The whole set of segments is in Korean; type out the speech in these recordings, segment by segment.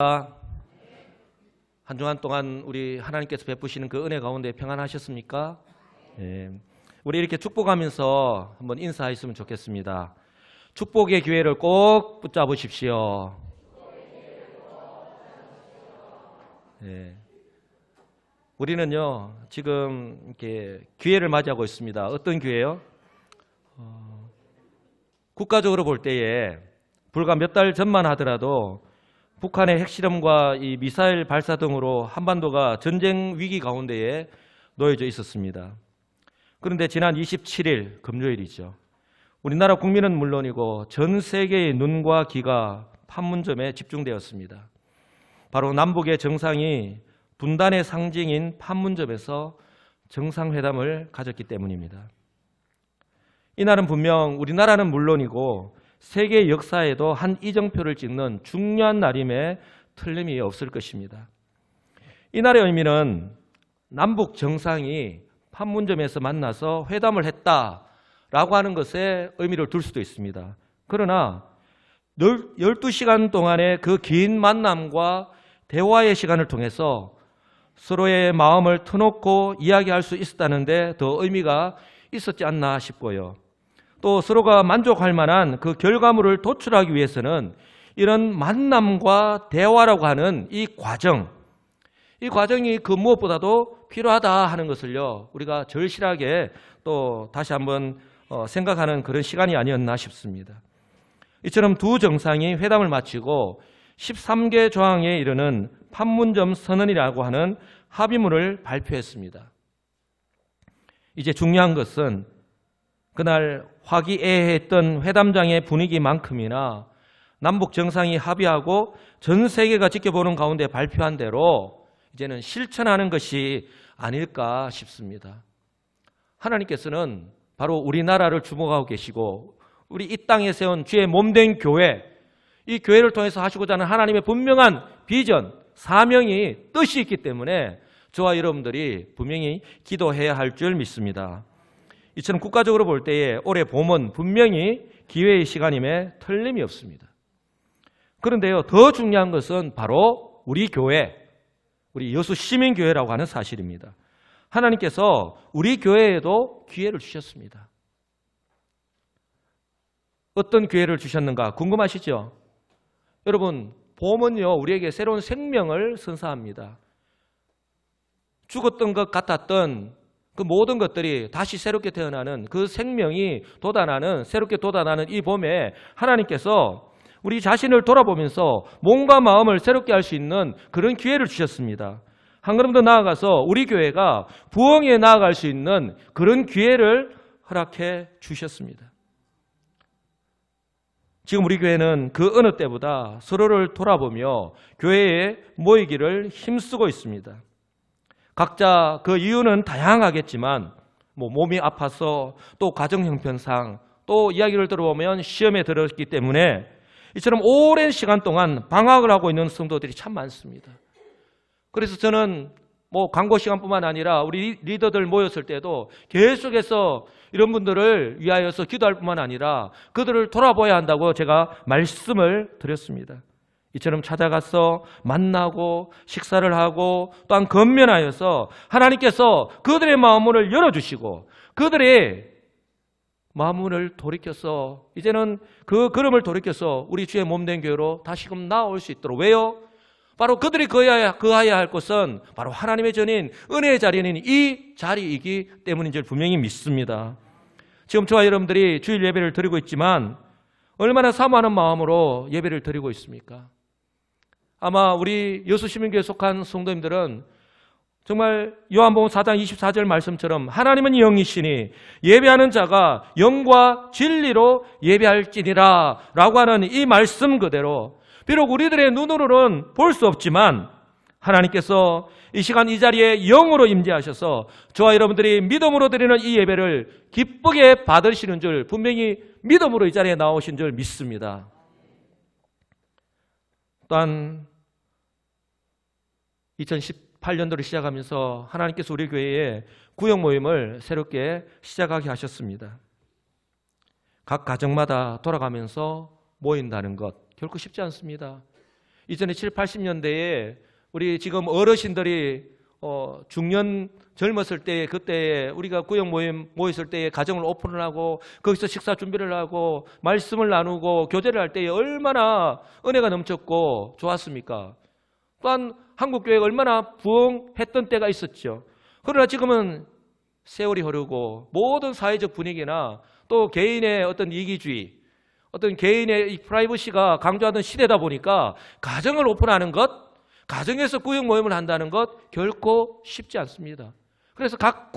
한 주간 동안 우리 하나님께서 베푸시는 그 은혜 가운데 평안하셨습니까? 예. 우리 이렇게 축복하면서 한번 인사했으면 좋겠습니다. 축복의 기회를 꼭 붙잡으십시오. 예. 우리는요 지금 이렇게 기회를 맞이하고 있습니다. 어떤 기회요? 국가적으로 볼 때에 불과 몇 달 전만 하더라도 북한의 핵실험과 이 미사일 발사 등으로 한반도가 전쟁 위기 가운데에 놓여져 있었습니다. 그런데 지난 27일 금요일이죠. 우리나라 국민은 물론이고 전 세계의 눈과 귀가 판문점에 집중되었습니다. 바로 남북의 정상이 분단의 상징인 판문점에서 정상회담을 가졌기 때문입니다. 이날은 분명 우리나라는 물론이고 세계 역사에도 한 이정표를 찍는 중요한 날임에 틀림이 없을 것입니다. 이날의 의미는 남북 정상이 판문점에서 만나서 회담을 했다라고 하는 것에 의미를 둘 수도 있습니다. 그러나 12시간 동안의 그 긴 만남과 대화의 시간을 통해서 서로의 마음을 터놓고 이야기할 수 있었다는데 더 의미가 있었지 않나 싶고요. 또 서로가 만족할 만한 그 결과물을 도출하기 위해서는 이런 만남과 대화라고 하는 이 과정이 그 무엇보다도 필요하다 하는 것을요 우리가 절실하게 또 다시 한번 생각하는 그런 시간이 아니었나 싶습니다. 이처럼 두 정상이 회담을 마치고 13개 조항에 이르는 판문점 선언이라고 하는 합의문을 발표했습니다. 이제 중요한 것은 그날 화기애애했던 회담장의 분위기만큼이나 남북 정상이 합의하고 전 세계가 지켜보는 가운데 발표한 대로 이제는 실천하는 것이 아닐까 싶습니다. 하나님께서는 바로 우리나라를 주목하고 계시고 우리 이 땅에 세운 주의 몸된 교회, 이 교회를 통해서 하시고자 하는 하나님의 분명한 비전, 사명이 뜻이 있기 때문에 저와 여러분들이 분명히 기도해야 할 줄 믿습니다. 이처럼 국가적으로 볼 때에 올해 봄은 분명히 기회의 시간임에 틀림이 없습니다. 그런데요, 더 중요한 것은 바로 우리 교회, 우리 여수 시민교회라고 하는 사실입니다. 하나님께서 우리 교회에도 기회를 주셨습니다. 어떤 기회를 주셨는가 궁금하시죠? 여러분, 봄은요, 우리에게 새로운 생명을 선사합니다. 죽었던 것 같았던 그 모든 것들이 다시 새롭게 태어나는 그 생명이 새롭게 돋아나는 이 봄에 하나님께서 우리 자신을 돌아보면서 몸과 마음을 새롭게 할 수 있는 그런 기회를 주셨습니다. 한 걸음 더 나아가서 우리 교회가 부흥에 나아갈 수 있는 그런 기회를 허락해 주셨습니다. 지금 우리 교회는 그 어느 때보다 서로를 돌아보며 교회에 모이기를 힘쓰고 있습니다. 각자 그 이유는 다양하겠지만 몸이 아파서 또 가정 형편상 또 이야기를 들어보면 시험에 들었기 때문에 이처럼 오랜 시간 동안 방학을 하고 있는 성도들이 참 많습니다. 그래서 저는 광고 시간뿐만 아니라 우리 리더들 모였을 때도 계속해서 이런 분들을 위하여서 기도할 뿐만 아니라 그들을 돌아봐야 한다고 제가 말씀을 드렸습니다. 이처럼 찾아가서 만나고 식사를 하고 또한 건면하여서 하나님께서 그들의 마음문을 열어주시고 그들의 마음문을 돌이켜서 이제는 그 걸음을 돌이켜서 우리 주의 몸된 교회로 다시금 나올 수 있도록. 왜요? 바로 그들이 거해야 할 것은 바로 하나님의 전인 은혜의 자리인 이 자리이기 때문인 줄 분명히 믿습니다. 지금 저와 여러분들이 주일 예배를 드리고 있지만 얼마나 사모하는 마음으로 예배를 드리고 있습니까? 아마 우리 여수시민교회에 속한 성도님들은 정말 요한복음 4장 24절 말씀처럼 하나님은 영이시니 예배하는 자가 영과 진리로 예배할지니라 라고 하는 이 말씀 그대로 비록 우리들의 눈으로는 볼 수 없지만 하나님께서 이 시간 이 자리에 영으로 임재하셔서 저와 여러분들이 믿음으로 드리는 이 예배를 기쁘게 받으시는 줄 분명히 믿음으로 이 자리에 나오신 줄 믿습니다. 또한 2018년도를 시작하면서 하나님께서 우리 교회에 구역 모임을 새롭게 시작하게 하셨습니다. 각 가정마다 돌아가면서 모인다는 것 결코 쉽지 않습니다. 이전에 7, 80년대에 우리 지금 어르신들이 중년 젊었을 때 그때 우리가 구역 모임 모였을 때에 가정을 오픈을 하고 거기서 식사 준비를 하고 말씀을 나누고 교제를 할 때에 얼마나 은혜가 넘쳤고 좋았습니까? 또한 한국교회가 얼마나 부흥했던 때가 있었죠. 그러나 지금은 세월이 흐르고 모든 사회적 분위기나 또 개인의 어떤 이기주의, 어떤 개인의 이 프라이버시가 강조하던 시대다 보니까 가정을 오픈하는 것, 가정에서 구역 모임을 한다는 것 결코 쉽지 않습니다. 그래서 각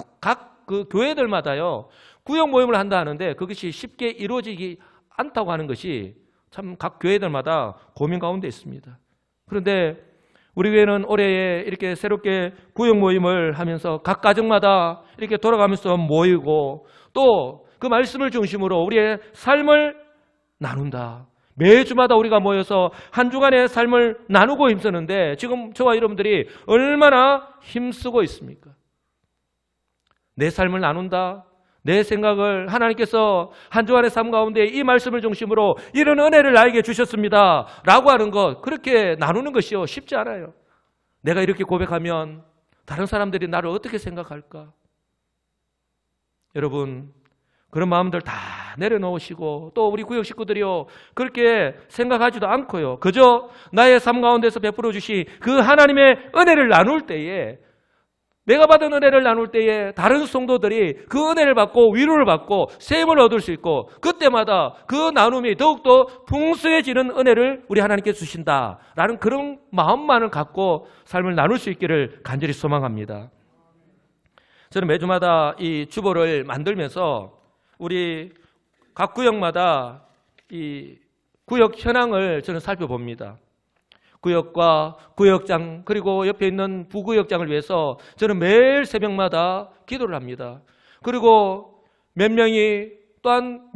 그 교회들마다요 구역 모임을 한다 하는데 그것이 쉽게 이루어지지 않다고 하는 것이 참 각 교회들마다 고민 가운데 있습니다. 그런데 우리 교회는 올해에 이렇게 새롭게 구역 모임을 하면서 각 가정마다 이렇게 돌아가면서 모이고 또 그 말씀을 중심으로 우리의 삶을 나눈다. 매주마다 우리가 모여서 한 주간의 삶을 나누고 힘쓰는데 지금 저와 여러분들이 얼마나 힘쓰고 있습니까? 내 삶을 나눈다. 내 생각을 하나님께서 한 주간의 삶 가운데 이 말씀을 중심으로 이런 은혜를 나에게 주셨습니다 라고 하는 것, 그렇게 나누는 것이요 쉽지 않아요. 내가 이렇게 고백하면 다른 사람들이 나를 어떻게 생각할까? 여러분, 그런 마음들 다 내려놓으시고 또 우리 구역 식구들이요 그렇게 생각하지도 않고요 그저 나의 삶 가운데서 베풀어 주신 그 하나님의 은혜를 나눌 때에, 내가 받은 은혜를 나눌 때에 다른 성도들이 그 은혜를 받고 위로를 받고 세임을 얻을 수 있고 그때마다 그 나눔이 더욱더 풍성해지는 은혜를 우리 하나님께 주신다라는 그런 마음만을 갖고 삶을 나눌 수 있기를 간절히 소망합니다. 저는 매주마다 이 주보를 만들면서 우리 각 구역마다 이 구역 현황을 저는 살펴봅니다. 구역과 구역장 그리고 옆에 있는 부구역장을 위해서 저는 매일 새벽마다 기도를 합니다. 그리고 몇 명이 또한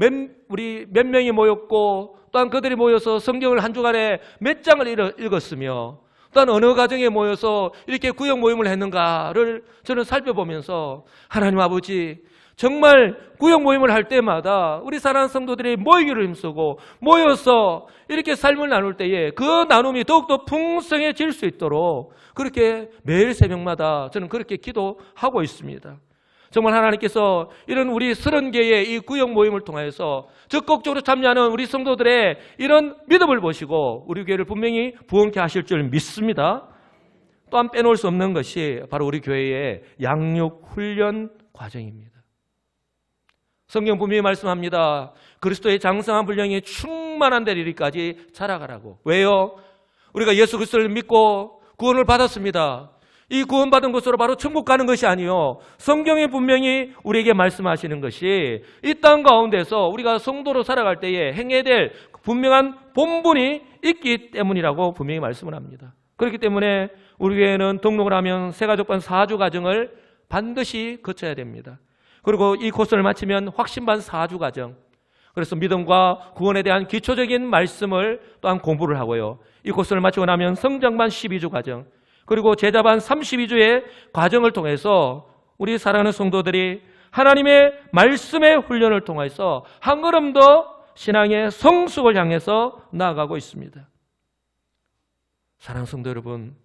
우리 몇 명이 모였고 또한 그들이 모여서 성경을 한 주간에 몇 장을 읽었으며 또한 어느 가정에 모여서 이렇게 구역 모임을 했는가를 저는 살펴보면서 하나님 아버지 정말 구역 모임을 할 때마다 우리 사랑하는 성도들이 모이기를 힘쓰고 모여서 이렇게 삶을 나눌 때에 그 나눔이 더욱더 풍성해질 수 있도록 그렇게 매일 새벽마다 저는 그렇게 기도하고 있습니다. 정말 하나님께서 이런 우리 30개의 이 구역 모임을 통해서 적극적으로 참여하는 우리 성도들의 이런 믿음을 보시고 우리 교회를 분명히 부흥케 하실 줄 믿습니다. 또한 빼놓을 수 없는 것이 바로 우리 교회의 양육 훈련 과정입니다. 성경 분명히 말씀합니다. 그리스도의 장성한 분량이 충만한 데를 이르기까지 자라가라고. 왜요? 우리가 예수 그리스도를 믿고 구원을 받았습니다. 이 구원받은 것으로 바로 천국 가는 것이 아니요 성경이 분명히 우리에게 말씀하시는 것이 이 땅 가운데서 우리가 성도로 살아갈 때에 행해야 될 분명한 본분이 있기 때문이라고 분명히 말씀을 합니다. 그렇기 때문에 우리 교회는 등록을 하면 새가족반 4주 과정을 반드시 거쳐야 됩니다. 그리고 이 코스를 마치면 확신반 4주 과정, 그래서 믿음과 구원에 대한 기초적인 말씀을 또한 공부를 하고요. 이 코스를 마치고 나면 성장반 12주 과정, 그리고 제자반 32주의 과정을 통해서 우리 사랑하는 성도들이 하나님의 말씀의 훈련을 통해서 한 걸음 더 신앙의 성숙을 향해서 나아가고 있습니다. 사랑하는 성도 여러분,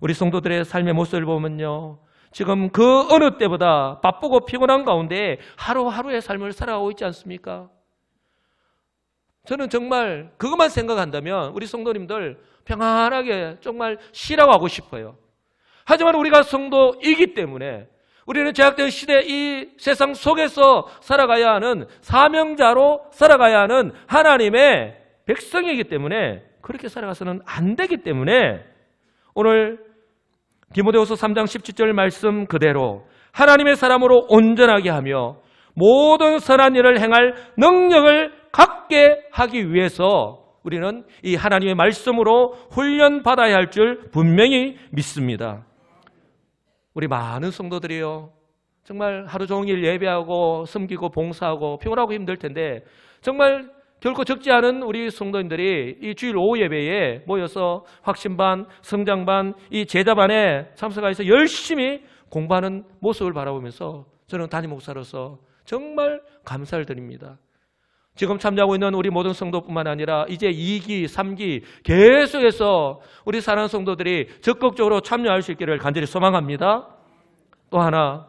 우리 성도들의 삶의 모습을 보면요 지금 그 어느 때보다 바쁘고 피곤한 가운데 하루하루의 삶을 살아가고 있지 않습니까? 저는 정말 그것만 생각한다면 우리 성도님들 평안하게 정말 쉬라고 하고 싶어요. 하지만 우리가 성도이기 때문에 우리는 제약된 시대 이 세상 속에서 살아가야 하는 사명자로 살아가야 하는 하나님의 백성이기 때문에 그렇게 살아가서는 안 되기 때문에 오늘 디모데후서 3장 17절 말씀 그대로 하나님의 사람으로 온전하게 하며 모든 선한 일을 행할 능력을 갖게 하기 위해서 우리는 이 하나님의 말씀으로 훈련받아야 할 줄 분명히 믿습니다. 우리 많은 성도들이요 정말 하루 종일 예배하고 섬기고 봉사하고 피곤하고 힘들 텐데 정말 결코 적지 않은 우리 성도님들이 이 주일 오후 예배에 모여서 확신반, 성장반, 이 제자반에 참석해서 열심히 공부하는 모습을 바라보면서 저는 담임 목사로서 정말 감사를 드립니다. 지금 참여하고 있는 우리 모든 성도뿐만 아니라 이제 2기, 3기 계속해서 우리 사랑하는 성도들이 적극적으로 참여할 수 있기를 간절히 소망합니다. 또 하나,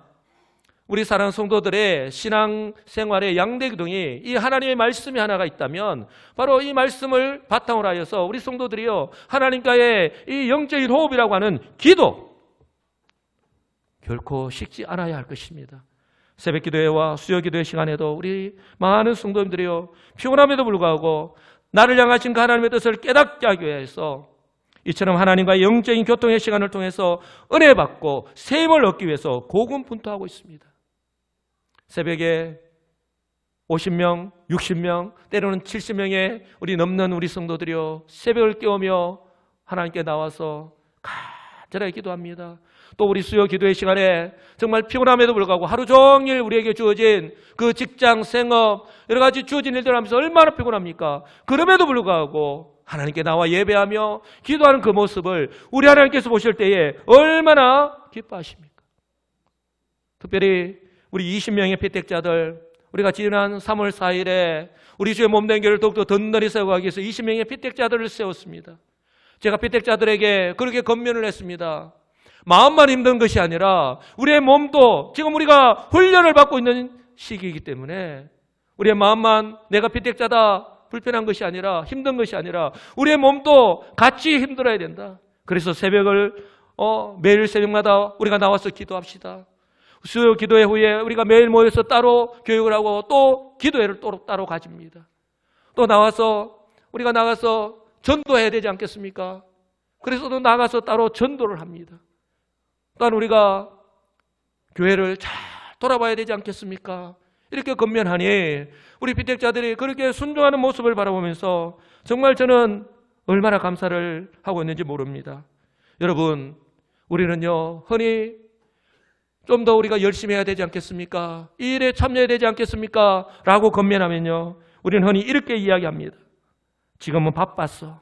우리 사랑하는 성도들의 신앙생활의 양대기둥이 이 하나님의 말씀이 하나가 있다면 바로 이 말씀을 바탕으로 하여서 우리 성도들이요, 하나님과의 이 영적인 호흡이라고 하는 기도, 결코 식지 않아야 할 것입니다. 새벽 기도회와 수요 기도회 시간에도 우리 많은 성도님들이요, 피곤함에도 불구하고 나를 향하신 그 하나님의 뜻을 깨닫게 하기 위해서 이처럼 하나님과의 영적인 교통의 시간을 통해서 은혜 받고 세임을 얻기 위해서 고군분투하고 있습니다. 새벽에 50명, 60명, 때로는 70명의 우리 넘는 우리 성도들이요, 새벽을 깨우며 하나님께 나와서 간절하게 기도합니다. 또 우리 수요 기도의 시간에 정말 피곤함에도 불구하고 하루 종일 우리에게 주어진 그 직장, 생업, 여러 가지 주어진 일들을 하면서 얼마나 피곤합니까? 그럼에도 불구하고 하나님께 나와 예배하며 기도하는 그 모습을 우리 하나님께서 보실 때에 얼마나 기뻐하십니까? 특별히 우리 20명의 피택자들, 우리가 지난 3월 4일에 우리 주의 몸된 교회를 더욱더 든든히 세워가기 위해서 20명의 피택자들을 세웠습니다. 제가 피택자들에게 그렇게 권면을 했습니다. 마음만 힘든 것이 아니라 우리의 몸도 지금 우리가 훈련을 받고 있는 시기이기 때문에 우리의 마음만 내가 피택자다, 불편한 것이 아니라, 힘든 것이 아니라 우리의 몸도 같이 힘들어야 된다. 그래서 새벽을 매일 새벽마다 우리가 나와서 기도합시다. 수요 기도회 후에 우리가 매일 모여서 따로 교육을 하고 또 기도회를 또 따로 가집니다. 또 우리가 나가서 전도해야 되지 않겠습니까? 그래서 또 나가서 따로 전도를 합니다. 또한 우리가 교회를 잘 돌아봐야 되지 않겠습니까? 이렇게 권면하니 우리 피택자들이 그렇게 순종하는 모습을 바라보면서 정말 저는 얼마나 감사를 하고 있는지 모릅니다. 여러분, 우리는요, 흔히 좀 더 우리가 열심히 해야 되지 않겠습니까? 이 일에 참여해야 되지 않겠습니까? 라고 권면하면요, 우리는 흔히 이렇게 이야기합니다. 지금은 바빴어.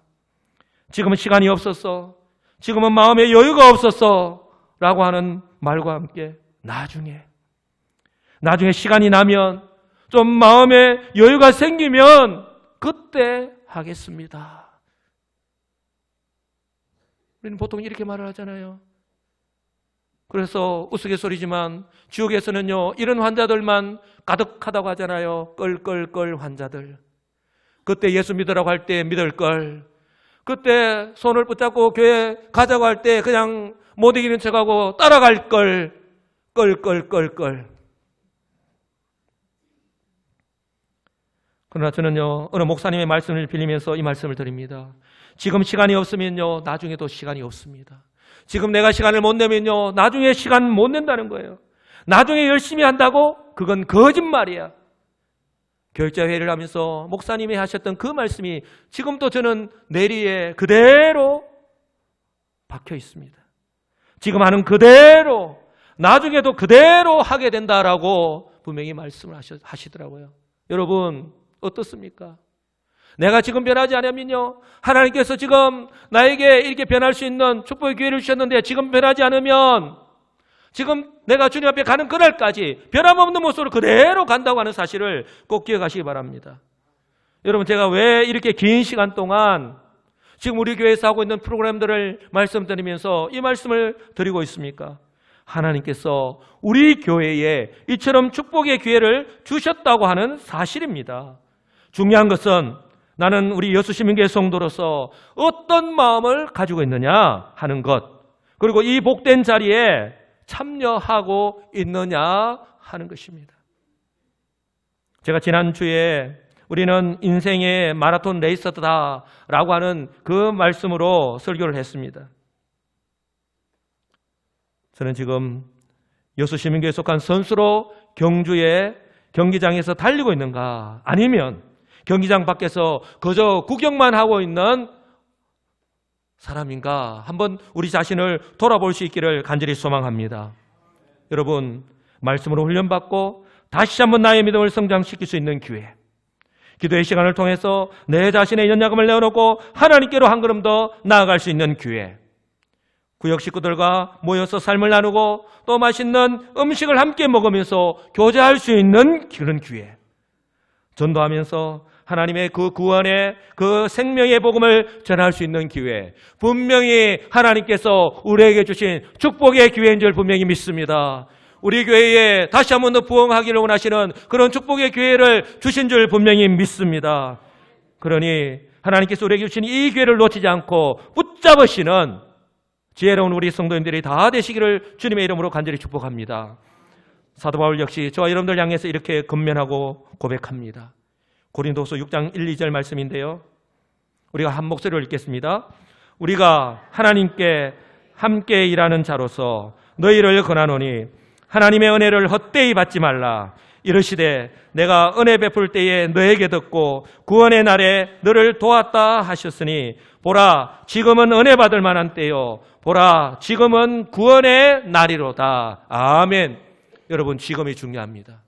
지금은 시간이 없었어. 지금은 마음에 여유가 없었어. 라고 하는 말과 함께 나중에 시간이 나면, 좀 마음에 여유가 생기면 그때 하겠습니다. 우리는 보통 이렇게 말을 하잖아요. 그래서 우스갯소리지만 지옥에서는요, 이런 환자들만 가득하다고 하잖아요. 껄껄껄 환자들. 그때 예수 믿으라고 할 때 믿을 걸, 그때 손을 붙잡고 교회 가자고 할 때 그냥 못 이기는 척하고 따라갈 걸, 껄껄껄껄. 그러나 저는요, 어느 목사님의 말씀을 빌리면서 이 말씀을 드립니다. 지금 시간이 없으면요, 나중에도 시간이 없습니다. 지금 내가 시간을 못 내면요, 나중에 시간 못 낸다는 거예요. 나중에 열심히 한다고? 그건 거짓말이야. 교육자회의를 하면서 목사님이 하셨던 그 말씀이 지금도 저는 뇌리에 그대로 박혀 있습니다. 지금 하는 그대로 나중에도 그대로 하게 된다라고 분명히 말씀을 하시더라고요. 여러분, 어떻습니까? 내가 지금 변하지 않으면요, 하나님께서 지금 나에게 이렇게 변할 수 있는 축복의 기회를 주셨는데 지금 변하지 않으면 지금 내가 주님 앞에 가는 그날까지 변함없는 모습으로 그대로 간다고 하는 사실을 꼭 기억하시기 바랍니다. 여러분, 제가 왜 이렇게 긴 시간 동안 지금 우리 교회에서 하고 있는 프로그램들을 말씀드리면서 이 말씀을 드리고 있습니까? 하나님께서 우리 교회에 이처럼 축복의 기회를 주셨다고 하는 사실입니다. 중요한 것은 나는 우리 여수시민교회 성도로서 어떤 마음을 가지고 있느냐 하는 것, 그리고 이 복된 자리에 참여하고 있느냐 하는 것입니다. 제가 지난주에 우리는 인생의 마라톤 레이서다라고 하는 그 말씀으로 설교를 했습니다. 저는 지금 여수시민교회에 속한 선수로 경주의 경기장에서 달리고 있는가, 아니면 경기장 밖에서 그저 구경만 하고 있는 사람인가, 한번 우리 자신을 돌아볼 수 있기를 간절히 소망합니다. 여러분, 말씀으로 훈련받고 다시 한번 나의 믿음을 성장시킬 수 있는 기회, 기도의 시간을 통해서 내 자신의 연약함을 내어놓고 하나님께로 한 걸음 더 나아갈 수 있는 기회, 구역 식구들과 모여서 삶을 나누고 또 맛있는 음식을 함께 먹으면서 교제할 수 있는 그런 기회, 전도하면서 하나님의 그 구원의 그 생명의 복음을 전할 수 있는 기회, 분명히 하나님께서 우리에게 주신 축복의 기회인 줄 분명히 믿습니다. 우리 교회에 다시 한 번 더 부흥하기를 원하시는 그런 축복의 기회를 주신 줄 분명히 믿습니다. 그러니 하나님께서 우리에게 주신 이 기회를 놓치지 않고 붙잡으시는 지혜로운 우리 성도님들이 다 되시기를 주님의 이름으로 간절히 축복합니다. 사도 바울 역시 저와 여러분들 향해서 이렇게 권면하고 고백합니다. 고린도서 6장 1, 2절 말씀인데요. 우리가 한 목소리로 읽겠습니다. 우리가 하나님께 함께 일하는 자로서 너희를 권하노니 하나님의 은혜를 헛되이 받지 말라. 이르시되 내가 은혜 베풀 때에 너에게 듣고 구원의 날에 너를 도왔다 하셨으니 보라 지금은 은혜 받을 만한 때요 보라 지금은 구원의 날이로다. 아멘. 여러분, 지금이 중요합니다.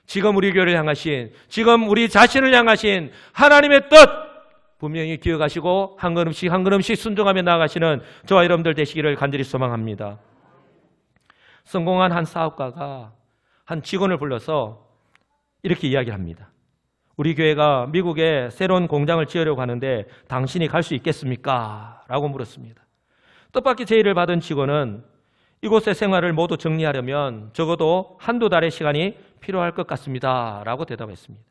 지금 우리 교회를 향하신, 지금 우리 자신을 향하신 하나님의 뜻 분명히 기억하시고 한 걸음씩 한 걸음씩 순종하며 나아가시는 저와 여러분들 되시기를 간절히 소망합니다. 성공한 한 사업가가 한 직원을 불러서 이렇게 이야기합니다. 우리 교회가 미국에 새로운 공장을 지으려고 하는데 당신이 갈 수 있겠습니까? 라고 물었습니다. 뜻밖의 제의를 받은 직원은 이곳의 생활을 모두 정리하려면 적어도 한두 달의 시간이 필요할 것 같습니다. 라고 대답했습니다.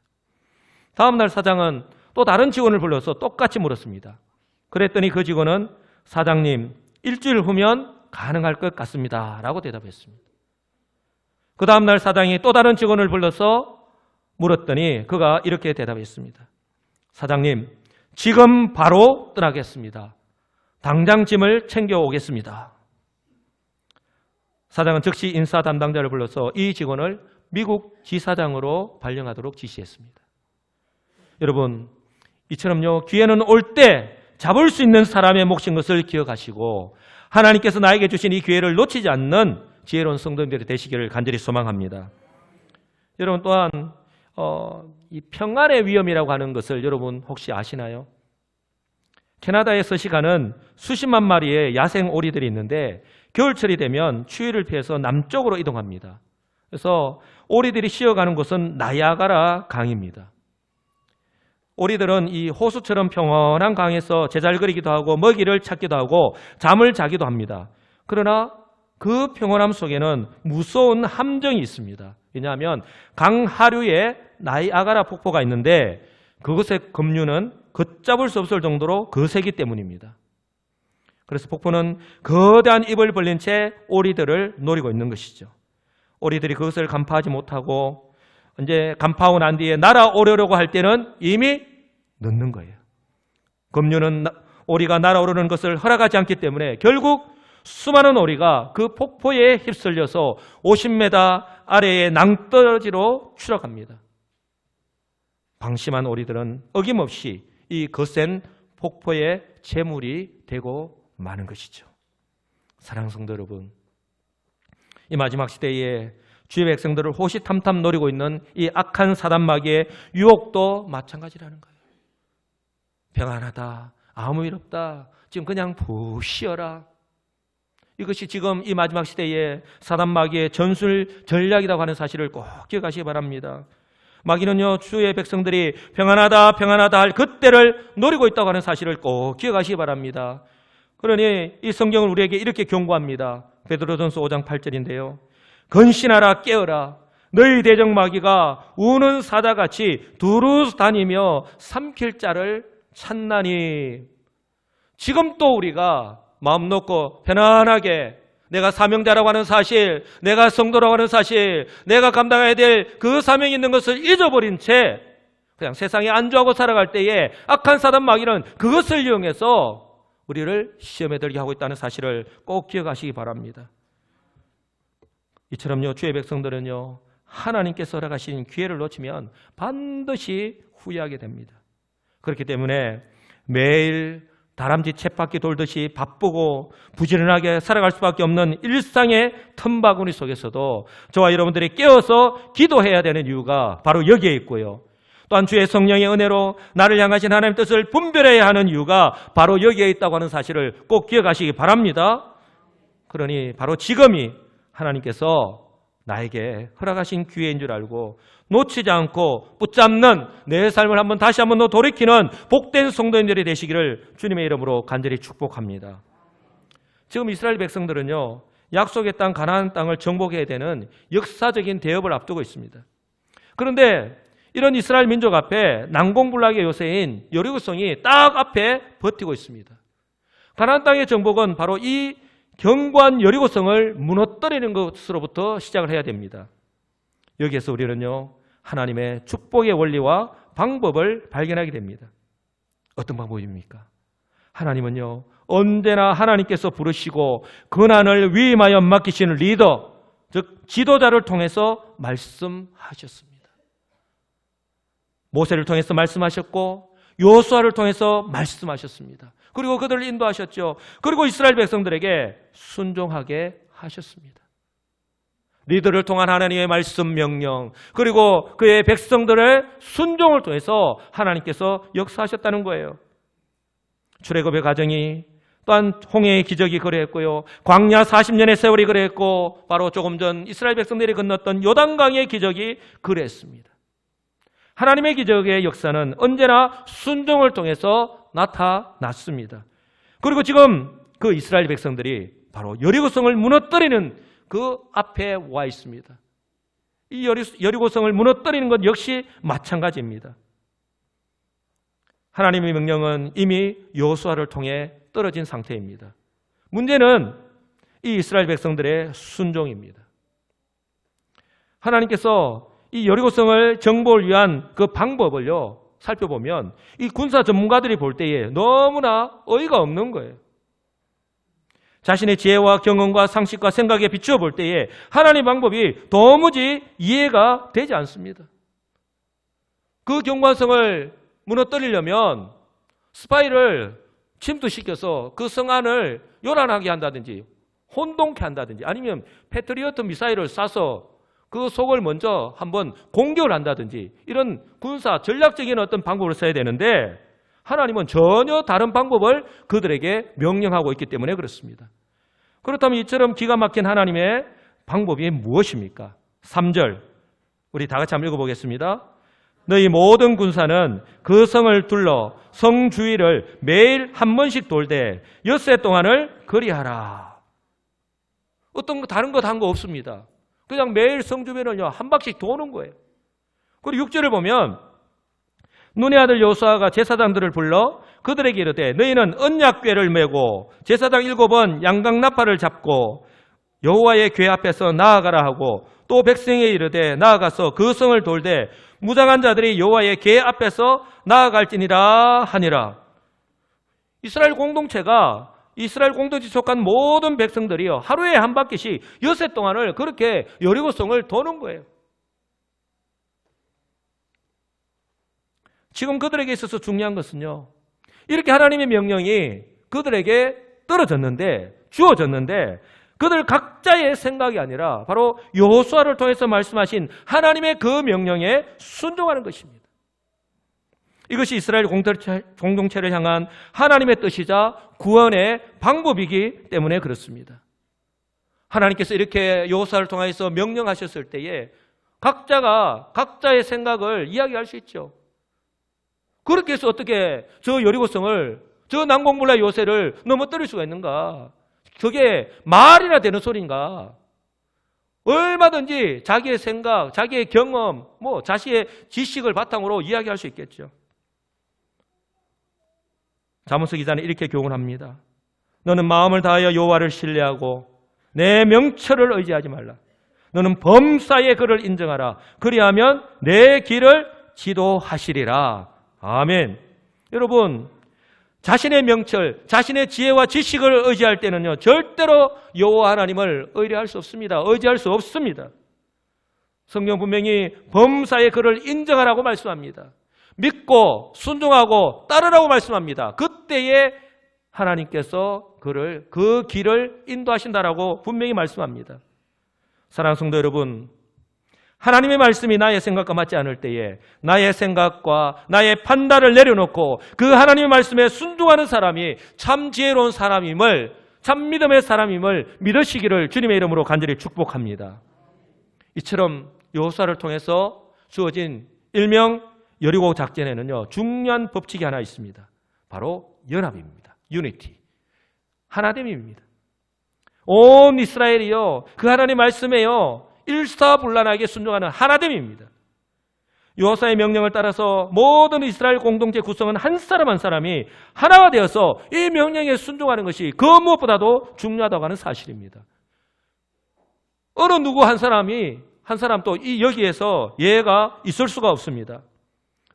다음 날 사장은 또 다른 직원을 불러서 똑같이 물었습니다. 그랬더니 그 직원은 사장님, 일주일 후면 가능할 것 같습니다. 라고 대답했습니다. 그 다음 날 사장이 또 다른 직원을 불러서 물었더니 그가 이렇게 대답했습니다. 사장님, 지금 바로 떠나겠습니다. 당장 짐을 챙겨오겠습니다. 사장은 즉시 인사 담당자를 불러서 이 직원을 미국 지사장으로 발령하도록 지시했습니다. 여러분, 이처럼요, 기회는 올 때 잡을 수 있는 사람의 몫인 것을 기억하시고 하나님께서 나에게 주신 이 기회를 놓치지 않는 지혜로운 성도님들이 되시기를 간절히 소망합니다. 여러분, 또한 이 평안의 위험이라고 하는 것을 여러분 혹시 아시나요? 캐나다에 서식하는 수십만 마리의 야생 오리들이 있는데 겨울철이 되면 추위를 피해서 남쪽으로 이동합니다. 그래서 오리들이 쉬어가는 곳은 나이아가라 강입니다. 오리들은 이 호수처럼 평온한 강에서 제잘거리기도 하고 먹이를 찾기도 하고 잠을 자기도 합니다. 그러나 그 평온함 속에는 무서운 함정이 있습니다. 왜냐하면 강 하류에 나이아가라 폭포가 있는데 그곳의 급류는 걷잡을 수 없을 정도로 거세기 때문입니다. 그래서 폭포는 거대한 입을 벌린 채 오리들을 노리고 있는 것이죠. 오리들이 그것을 간파하지 못하고 이제 간파하고 난 뒤에 날아오려고 할 때는 이미 늦는 거예요. 급류는 오리가 날아오르는 것을 허락하지 않기 때문에 결국 수많은 오리가 그 폭포에 휩쓸려서 50m 아래의 낭떠러지로 추락합니다. 방심한 오리들은 어김없이 이 거센 폭포의 제물이 되고 마는 것이죠. 사랑하는 성도 여러분, 이 마지막 시대에 주의 백성들을 호시탐탐 노리고 있는 이 악한 사단 마귀의 유혹도 마찬가지라는 거예요. 평안하다, 아무 일 없다, 지금 그냥 푹 쉬어라. 이것이 지금 이 마지막 시대에 사단 마귀의 전술 전략이라고 하는 사실을 꼭 기억하시기 바랍니다. 마귀는요, 주의 백성들이 평안하다 평안하다 할 그때를 노리고 있다고 하는 사실을 꼭 기억하시기 바랍니다. 그러니 이 성경을 우리에게 이렇게 경고합니다. 베드로전서 5장 8절인데요. 근신하라, 깨어라. 너희 대적 마귀가 우는 사자같이 두루 다니며 삼킬 자를 찾나니. 지금 또 우리가 마음 놓고 편안하게 내가 사명자라고 하는 사실, 내가 성도라고 하는 사실, 내가 감당해야 될 그 사명이 있는 것을 잊어버린 채 그냥 세상에 안주하고 살아갈 때에 악한 사단 마귀는 그것을 이용해서 우리를 시험에 들게 하고 있다는 사실을 꼭 기억하시기 바랍니다. 이처럼요, 주의 백성들은요, 하나님께서 허락하신 기회를 놓치면 반드시 후회하게 됩니다. 그렇기 때문에 매일 다람쥐 쳇바퀴 돌듯이 바쁘고 부지런하게 살아갈 수밖에 없는 일상의 틈바구니 속에서도 저와 여러분들이 깨어서 기도해야 되는 이유가 바로 여기에 있고요. 또한 주의 성령의 은혜로 나를 향하신 하나님의 뜻을 분별해야 하는 이유가 바로 여기에 있다고 하는 사실을 꼭 기억하시기 바랍니다. 그러니 바로 지금이 하나님께서 나에게 허락하신 기회인 줄 알고 놓치지 않고 붙잡는 내 삶을 다시 한번 돌이키는 복된 성도님들이 되시기를 주님의 이름으로 간절히 축복합니다. 지금 이스라엘 백성들은요, 약속의 땅 가나안 땅을 정복해야 되는 역사적인 대업을 앞두고 있습니다. 그런데 이런 이스라엘 민족 앞에 난공불락의 요새인 여리고성이 딱 앞에 버티고 있습니다. 가나안 땅의 정복은 바로 이 견고한 여리고성을 무너뜨리는 것으로부터 시작을 해야 됩니다. 여기에서 우리는요, 하나님의 축복의 원리와 방법을 발견하게 됩니다. 어떤 방법입니까? 하나님은요, 언제나 하나님께서 부르시고 고난을 위임하여 맡기시는 리더, 즉 지도자를 통해서 말씀하셨습니다. 모세를 통해서 말씀하셨고 여호수아를 통해서 말씀하셨습니다. 그리고 그들을 인도하셨죠. 그리고 이스라엘 백성들에게 순종하게 하셨습니다. 리더를 통한 하나님의 말씀 명령, 그리고 그의 백성들의 순종을 통해서 하나님께서 역사하셨다는 거예요. 출애굽의 과정이, 또한 홍해의 기적이 그랬고요, 광야 40년의 세월이 그랬고, 바로 조금 전 이스라엘 백성들이 건넜던 요단강의 기적이 그랬습니다. 하나님의 기적의 역사는 언제나 순종을 통해서 나타났습니다. 그리고 지금 그 이스라엘 백성들이 바로 여리고성을 무너뜨리는 그 앞에 와 있습니다. 이 여리고성을 무너뜨리는 것 역시 마찬가지입니다. 하나님의 명령은 이미 여호수아를 통해 떨어진 상태입니다. 문제는 이 이스라엘 백성들의 순종입니다. 하나님께서 이 여리고성을 정복을 위한 그 방법을요, 살펴보면 이 군사 전문가들이 볼 때에 너무나 어이가 없는 거예요. 자신의 지혜와 경험과 상식과 생각에 비추어 볼 때에 하나님의 방법이 도무지 이해가 되지 않습니다. 그 경관성을 무너뜨리려면 스파이를 침투시켜서 그 성 안을 요란하게 한다든지 혼동케 한다든지, 아니면 패트리어트 미사일을 쏴서 그 속을 먼저 한번 공격을 한다든지, 이런 군사 전략적인 어떤 방법을 써야 되는데 하나님은 전혀 다른 방법을 그들에게 명령하고 있기 때문에 그렇습니다. 그렇다면 이처럼 기가 막힌 하나님의 방법이 무엇입니까? 3절 우리 다 같이 한번 읽어보겠습니다. 너희 모든 군사는 그 성을 둘러 성 주위를 매일 한 번씩 돌되 엿새 동안을 그리하라. 어떤 거 다른 것 한 거 없습니다. 그냥 매일 성 주변을요 한 바퀴씩 도는 거예요. 그리고 6절을 보면 눈의 아들 여호수아가 제사장들을 불러 그들에게 이르되 너희는 언약궤를 메고 제사장 7은 양강나팔을 잡고 여호와의 궤 앞에서 나아가라 하고, 또 백성에 이르되 나아가서 그 성을 돌되 무장한 자들이 여호와의 궤 앞에서 나아갈지니라 하니라. 이스라엘 공동체가, 이스라엘 공동체에 속한 모든 백성들이요 하루에 한 바퀴씩 엿새 동안을 그렇게 여리고성을 도는 거예요. 지금 그들에게 있어서 중요한 것은요, 이렇게 하나님의 명령이 그들에게 떨어졌는데, 주어졌는데 그들 각자의 생각이 아니라 바로 여호수아를 통해서 말씀하신 하나님의 그 명령에 순종하는 것입니다. 이것이 이스라엘 공동체를 향한 하나님의 뜻이자 구원의 방법이기 때문에 그렇습니다. 하나님께서 이렇게 여호수아를 통해서 명령하셨을 때에 각자가 각자의 생각을 이야기할 수 있죠. 그렇게 해서 어떻게 저 여리고성을, 저 난공불락 요새를 넘어뜨릴 수가 있는가? 그게 말이나 되는 소리인가? 얼마든지 자기의 생각, 자기의 경험, 자신의 지식을 바탕으로 이야기할 수 있겠죠. 잠언서 기자는 이렇게 교훈합니다. 너는 마음을 다하여 여호와를 신뢰하고 내 명철을 의지하지 말라. 너는 범사의 그를 인정하라. 그리하면 내 길을 지도하시리라. 아멘. 여러분, 자신의 명철, 자신의 지혜와 지식을 의지할 때는요 절대로 여호와 하나님을 의뢰할 수 없습니다. 의지할 수 없습니다. 성경 분명히 범사의 그를 인정하라고 말씀합니다. 믿고 순종하고 따르라고 말씀합니다. 그때에 하나님께서 그 길을 인도하신다라고 분명히 말씀합니다. 사랑하는 성도 여러분, 하나님의 말씀이 나의 생각과 맞지 않을 때에 나의 생각과 나의 판단을 내려놓고 그 하나님의 말씀에 순종하는 사람이 참 지혜로운 사람임을, 참 믿음의 사람임을 믿으시기를 주님의 이름으로 간절히 축복합니다. 이처럼 여호수아를 통해서 주어진 일명 여리고 작전에는요, 중요한 법칙이 하나 있습니다. 바로 연합입니다. 유니티. 하나됨입니다. 온 이스라엘이요, 그 하나님 말씀에요, 일사불란하게 순종하는 하나됨입니다. 여호수아의 명령을 따라서 모든 이스라엘 공동체 구성은 한 사람 한 사람이 하나가 되어서 이 명령에 순종하는 것이 그 무엇보다도 중요하다고 하는 사실입니다. 어느 누구 한 사람도 이 여기에서 예외가 있을 수가 없습니다.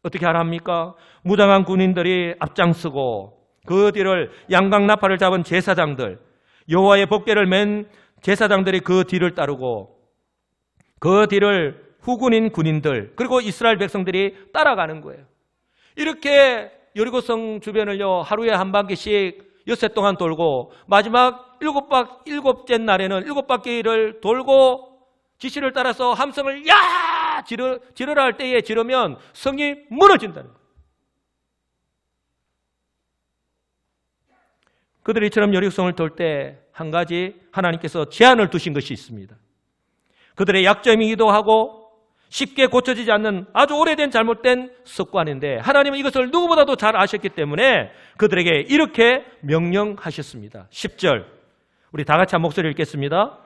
어떻게 하랍니까? 무장한 군인들이 앞장서고 그 뒤를 양강나팔을 잡은 제사장들, 여호와의 법궤를 맨 제사장들이 그 뒤를 따르고 그 뒤를 후군인 군인들, 그리고 이스라엘 백성들이 따라가는 거예요. 이렇게 여리고성 주변을요, 하루에 한 바퀴씩 엿새 동안 돌고 마지막 일곱째 날에는 7바퀴를 돌고 지시를 따라서 함성을 야! 지르라 할 때에 지르면 성이 무너진다는 거예요. 그들이 이처럼 여리고성을 돌 때 한 가지 하나님께서 제한을 두신 것이 있습니다. 그들의 약점이기도 하고 쉽게 고쳐지지 않는 아주 오래된 잘못된 습관인데 하나님은 이것을 누구보다도 잘 아셨기 때문에 그들에게 이렇게 명령하셨습니다. 10절 우리 다 같이 한 목소리 읽겠습니다.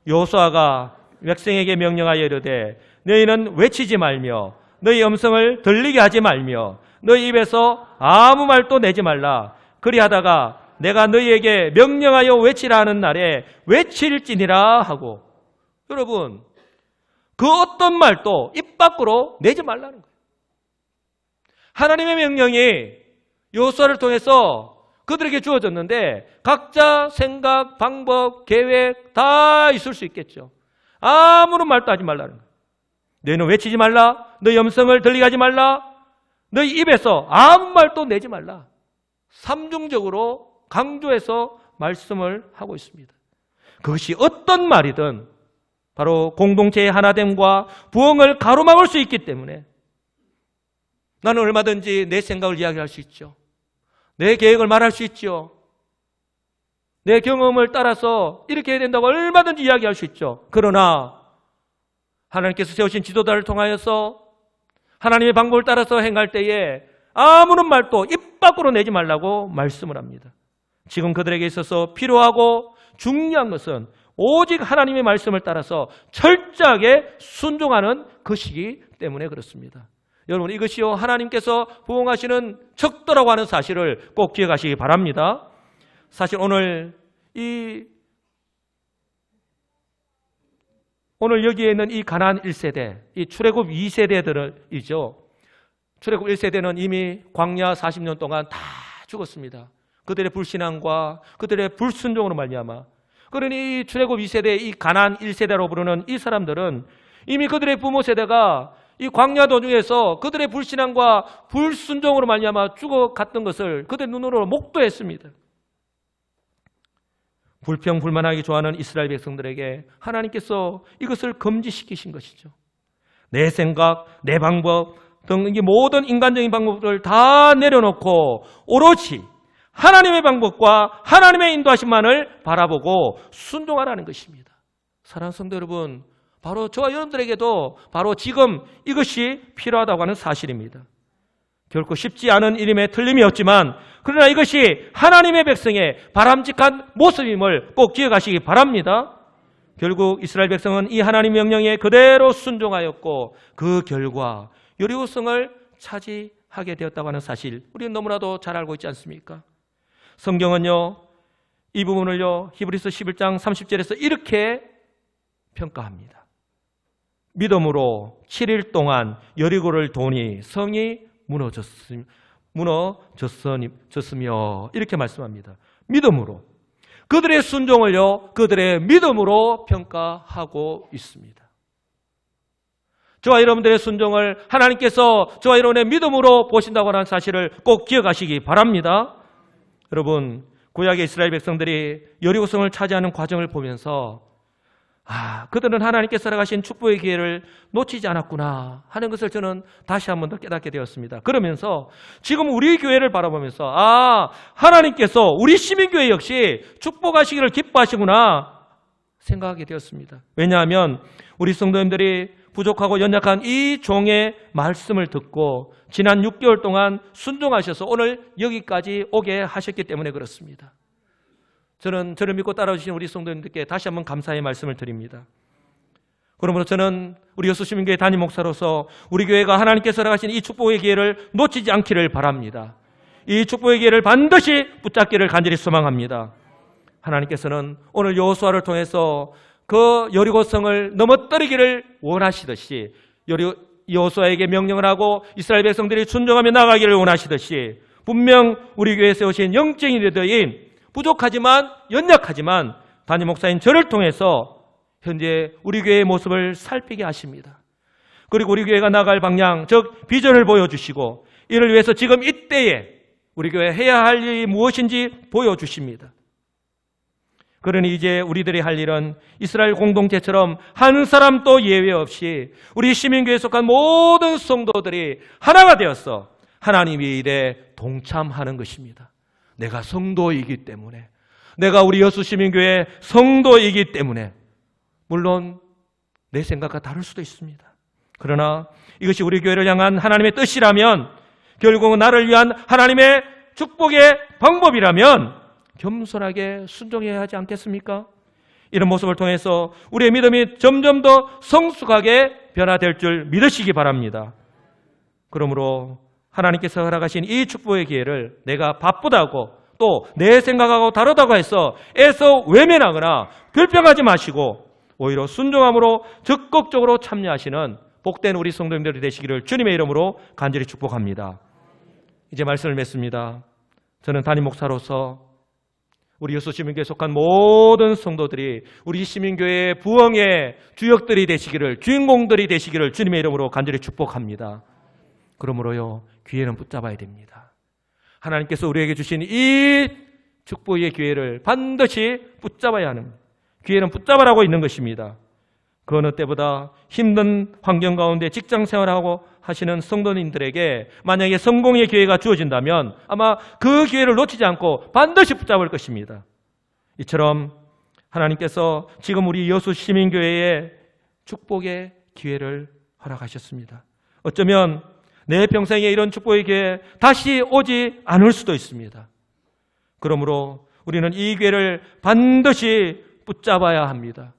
여호수아가 백성에게 명령하여 이르되 너희는 외치지 말며 너희 음성을 들리게 하지 말며 너희 입에서 아무 말도 내지 말라. 그리하다가 내가 너희에게 명령하여 외치라 하는 날에 외칠지니라 하고, 여러분 그 어떤 말도 입 밖으로 내지 말라는 거예요. 하나님의 명령이 여호수아를 통해서 그들에게 주어졌는데 각자 생각, 방법, 계획 다 있을 수 있겠죠. 아무런 말도 하지 말라는 거예요. 너희는 외치지 말라. 너희 음성을 들리게 하지 말라. 너희 입에서 아무 말도 내지 말라. 삼중적으로 강조해서 말씀을 하고 있습니다. 그것이 어떤 말이든 바로 공동체의 하나됨과 부흥을 가로막을 수 있기 때문에 나는 얼마든지 내 생각을 이야기할 수 있죠. 내 계획을 말할 수 있죠. 내 경험을 따라서 이렇게 해야 된다고 얼마든지 이야기할 수 있죠. 그러나 하나님께서 세우신 지도자를 통하여서 하나님의 방법을 따라서 행할 때에 아무런 말도 입 밖으로 내지 말라고 말씀을 합니다. 지금 그들에게 있어서 필요하고 중요한 것은 오직 하나님의 말씀을 따라서 철저하게 순종하는 것이기 때문에 그렇습니다. 여러분 이것이요 하나님께서 부흥하시는 척도라고 하는 사실을 꼭 기억하시기 바랍니다. 사실 오늘 여기에 있는 이 가나안 1세대, 이 출애굽 2세대들이죠. 출애굽 1세대는 이미 광야 40년 동안 다 죽었습니다. 그들의 불신앙과 그들의 불순종으로 말미암아. 그러니 이 출애굽 2세대, 이 가나안 1세대로 부르는 이 사람들은 이미 그들의 부모 세대가 이 광야 도중에서 그들의 불신앙과 불순종으로 말미암아 죽어갔던 것을 그들 눈으로 목도했습니다. 불평불만하기 좋아하는 이스라엘 백성들에게 하나님께서 이것을 금지시키신 것이죠. 내 생각, 내 방법 등 모든 인간적인 방법을 다 내려놓고 오로지 하나님의 방법과 하나님의 인도하심만을 바라보고 순종하라는 것입니다. 사랑하는 성도 여러분, 바로 저와 여러분들에게도 바로 지금 이것이 필요하다고 하는 사실입니다. 결코 쉽지 않은 일임에 틀림이 없지만 그러나 이것이 하나님의 백성의 바람직한 모습임을 꼭 기억하시기 바랍니다. 결국 이스라엘 백성은 이 하나님 명령에 그대로 순종하였고 그 결과 여리고성을 차지하게 되었다고 하는 사실 우리는 너무나도 잘 알고 있지 않습니까? 성경은요 이 부분을요 히브리서 11장 30절에서 이렇게 평가합니다. 믿음으로 7일 동안 여리고를 도니 성이 무너졌으며 이렇게 말씀합니다. 믿음으로 그들의 순종을요 그들의 믿음으로 평가하고 있습니다. 저와 여러분들의 순종을 하나님께서 저와 여러분의 믿음으로 보신다고 하는 사실을 꼭 기억하시기 바랍니다. 여러분 구약의 이스라엘 백성들이 여리고성을 차지하는 과정을 보면서 그들은 하나님께서 허락하신 축복의 기회를 놓치지 않았구나 하는 것을 저는 다시 한 번 더 깨닫게 되었습니다. 그러면서 지금 우리 교회를 바라보면서 하나님께서 우리 시민교회 역시 축복하시기를 기뻐하시구나 생각하게 되었습니다. 왜냐하면 우리 성도님들이 부족하고 연약한 이 종의 말씀을 듣고 지난 6개월 동안 순종하셔서 오늘 여기까지 오게 하셨기 때문에 그렇습니다. 저를 믿고 따라오신 우리 성도님들께 다시 한번 감사의 말씀을 드립니다. 그러므로 저는 우리 여수시민교회 담임 목사로서 우리 교회가 하나님께서 허락하신 이 축복의 기회를 놓치지 않기를 바랍니다. 이 축복의 기회를 반드시 붙잡기를 간절히 소망합니다. 하나님께서는 오늘 여호수아를 통해서 그 여리고성을 넘어뜨리기를 원하시듯이 여호수아에게 명령을 하고 이스라엘 백성들이 순종하며 나가기를 원하시듯이 분명 우리 교회에 세우신 영적인 리더인 부족하지만 연약하지만 담임 목사인 저를 통해서 현재 우리 교회의 모습을 살피게 하십니다. 그리고 우리 교회가 나갈 방향, 즉 비전을 보여주시고 이를 위해서 지금 이때에 우리 교회 해야 할 일이 무엇인지 보여주십니다. 그러니 이제 우리들이 할 일은 이스라엘 공동체처럼 한 사람도 예외 없이 우리 시민교회에 속한 모든 성도들이 하나가 되어서 하나님의 일에 동참하는 것입니다. 내가 성도이기 때문에, 내가 우리 여수시민교회 성도이기 때문에, 물론 내 생각과 다를 수도 있습니다. 그러나 이것이 우리 교회를 향한 하나님의 뜻이라면, 결국은 나를 위한 하나님의 축복의 방법이라면 겸손하게 순종해야 하지 않겠습니까? 이런 모습을 통해서 우리의 믿음이 점점 더 성숙하게 변화될 줄 믿으시기 바랍니다. 그러므로 하나님께서 허락하신 이 축복의 기회를 내가 바쁘다고 또 내 생각하고 다르다고 해서 애써 외면하거나 불평하지 마시고 오히려 순종함으로 적극적으로 참여하시는 복된 우리 성도님들이 되시기를 주님의 이름으로 간절히 축복합니다. 이제 말씀을 맺습니다. 저는 담임 목사로서 우리 여수시민교회에 속한 모든 성도들이 우리 시민교회의 부흥의 주역들이 되시기를, 주인공들이 되시기를 주님의 이름으로 간절히 축복합니다. 그러므로요, 기회는 붙잡아야 됩니다. 하나님께서 우리에게 주신 이 축복의 기회를 반드시 붙잡아야 하는, 기회는 붙잡으라고 있는 것입니다. 그 어느 때보다 힘든 환경 가운데 직장 생활하고 하시는 성도님들에게 만약에 성공의 기회가 주어진다면 아마 그 기회를 놓치지 않고 반드시 붙잡을 것입니다. 이처럼 하나님께서 지금 우리 여수 시민교회에 축복의 기회를 허락하셨습니다. 어쩌면 내 평생에 이런 축복의 기회 다시 오지 않을 수도 있습니다. 그러므로 우리는 이 기회를 반드시 붙잡아야 합니다.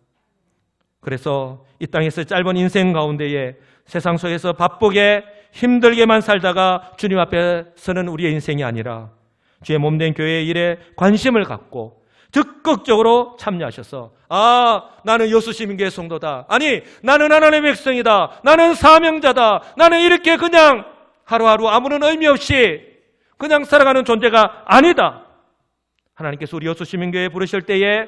그래서 이 땅에서 짧은 인생 가운데에 세상 속에서 바쁘게 힘들게만 살다가 주님 앞에 서는 우리의 인생이 아니라 주의 몸된 교회의 일에 관심을 갖고 적극적으로 참여하셔서 나는 여수시민교회 성도다. 아니, 나는 하나님의 백성이다. 나는 사명자다. 나는 이렇게 그냥 하루하루 아무런 의미 없이 그냥 살아가는 존재가 아니다. 하나님께서 우리 여수시민교회에 부르실 때에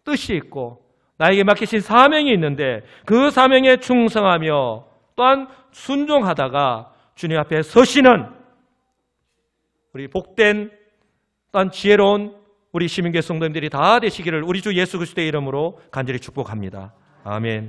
뜻이 있고 나에게 맡기신 사명이 있는데 그 사명에 충성하며 또한 순종하다가 주님 앞에 서시는 우리 복된 또한 지혜로운 우리 시민교회 성도님들이 다 되시기를 우리 주 예수 그리스도의 이름으로 간절히 축복합니다. 아멘.